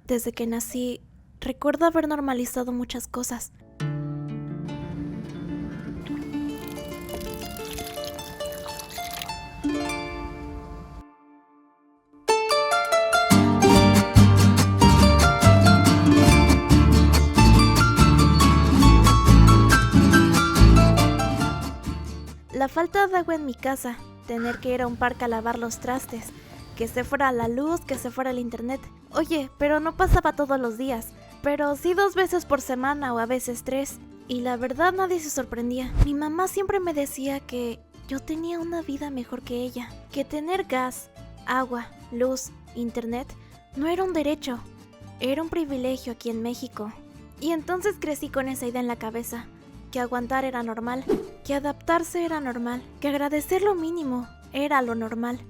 Desde que nací, recuerdo haber normalizado muchas cosas. La falta de agua en mi casa, tener que ir a un parque a lavar los trastes, que se fuera la luz, que se fuera el internet. Oye, pero no pasaba todos los días, pero sí 2 veces por semana o a veces 3. Y la verdad nadie se sorprendía. Mi mamá siempre me decía que yo tenía una vida mejor que ella, que tener gas, agua, luz, internet no era un derecho, era un privilegio aquí en México. Y entonces crecí con esa idea en la cabeza, que aguantar era normal, que adaptarse era normal, que agradecer lo mínimo era lo normal.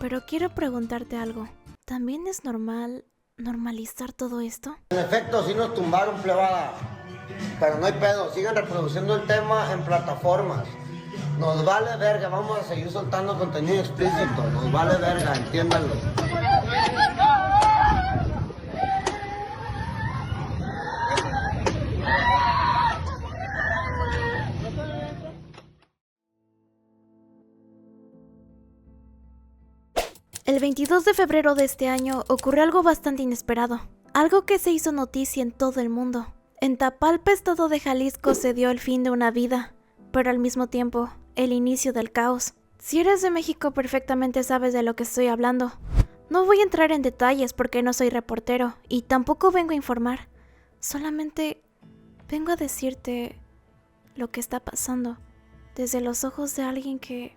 Pero quiero preguntarte algo, ¿también es normal normalizar todo esto? En efecto, sí nos tumbaron, plebada, pero no hay pedo, sigan reproduciendo el tema en plataformas. Nos vale verga, vamos a seguir soltando contenido explícito, nos vale verga, entiéndanlo. El 22 de febrero de este año ocurrió algo bastante inesperado, algo que se hizo noticia en todo el mundo. En Tapalpa, estado de Jalisco, se dio el fin de una vida, pero al mismo tiempo, el inicio del caos. Si eres de México, perfectamente sabes de lo que estoy hablando. No voy a entrar en detalles porque no soy reportero y tampoco vengo a informar. Solamente vengo a decirte lo que está pasando desde los ojos de alguien que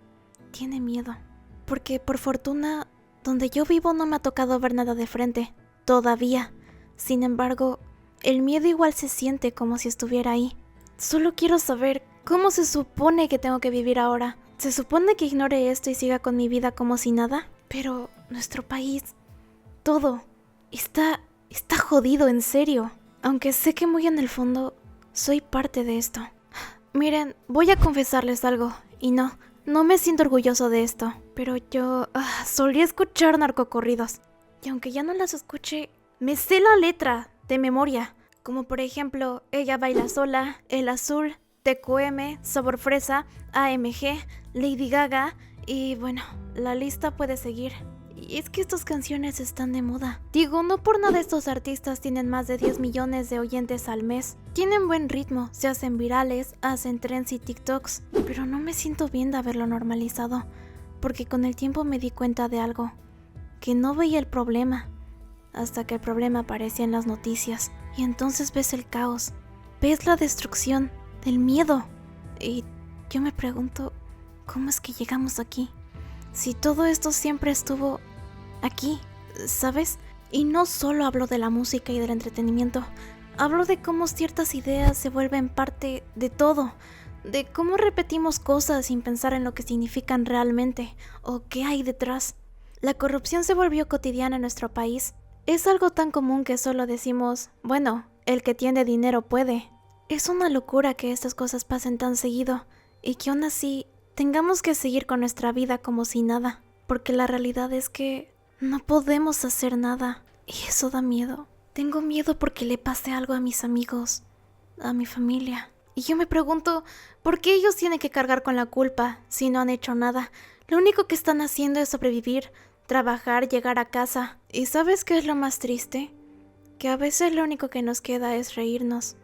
tiene miedo. Porque por fortuna, donde yo vivo no me ha tocado ver nada de frente, todavía. Sin embargo, el miedo igual se siente como si estuviera ahí. Solo quiero saber cómo se supone que tengo que vivir ahora. ¿Se supone que ignore esto y siga con mi vida como si nada? Pero nuestro país, todo, está jodido, en serio. Aunque sé que muy en el fondo, soy parte de esto. Miren, voy a confesarles algo, y no me siento orgulloso de esto, pero yo solía escuchar narcocorridos. Y aunque ya no las escuche, me sé la letra de memoria. Como por ejemplo, Ella baila sola, El azul, TQM, Sabor fresa, AMG, Lady Gaga y bueno, la lista puede seguir. Y es que estas canciones están de moda. Digo, no por nada estos artistas tienen más de 10 millones de oyentes al mes. Tienen buen ritmo, se hacen virales, hacen trends y TikToks. Pero no me siento bien de haberlo normalizado, porque con el tiempo me di cuenta de algo. Que no veía el problema, hasta que el problema aparecía en las noticias. Y entonces ves el caos, ves la destrucción, el miedo. Y yo me pregunto, ¿cómo es que llegamos aquí? Si todo esto siempre estuvo aquí, ¿sabes? Y no solo hablo de la música y del entretenimiento, hablo de cómo ciertas ideas se vuelven parte de todo, de cómo repetimos cosas sin pensar en lo que significan realmente o qué hay detrás. La corrupción se volvió cotidiana en nuestro país. Es algo tan común que solo decimos, bueno, el que tiene dinero puede. Es una locura que estas cosas pasen tan seguido y que aún así tengamos que seguir con nuestra vida como si nada, porque la realidad es que no podemos hacer nada y eso da miedo. Tengo miedo porque le pase algo a mis amigos, a mi familia. Y yo me pregunto, ¿por qué ellos tienen que cargar con la culpa si no han hecho nada? Lo único que están haciendo es sobrevivir, trabajar, llegar a casa. ¿Y sabes qué es lo más triste? Que a veces lo único que nos queda es reírnos.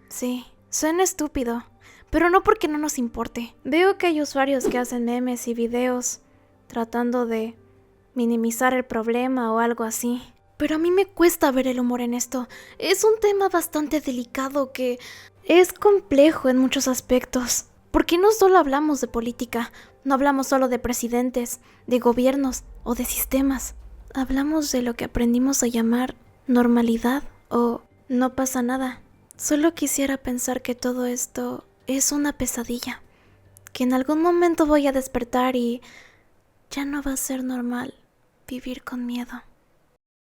Sí, suena estúpido, pero no porque no nos importe. Veo que hay usuarios que hacen memes y videos tratando de minimizar el problema o algo así. Pero a mí me cuesta ver el humor en esto. Es un tema bastante delicado que es complejo en muchos aspectos. Porque no solo hablamos de política, no hablamos solo de presidentes, de gobiernos o de sistemas. Hablamos de lo que aprendimos a llamar normalidad o no pasa nada. Solo quisiera pensar que todo esto es una pesadilla, que en algún momento voy a despertar y ya no va a ser normal vivir con miedo.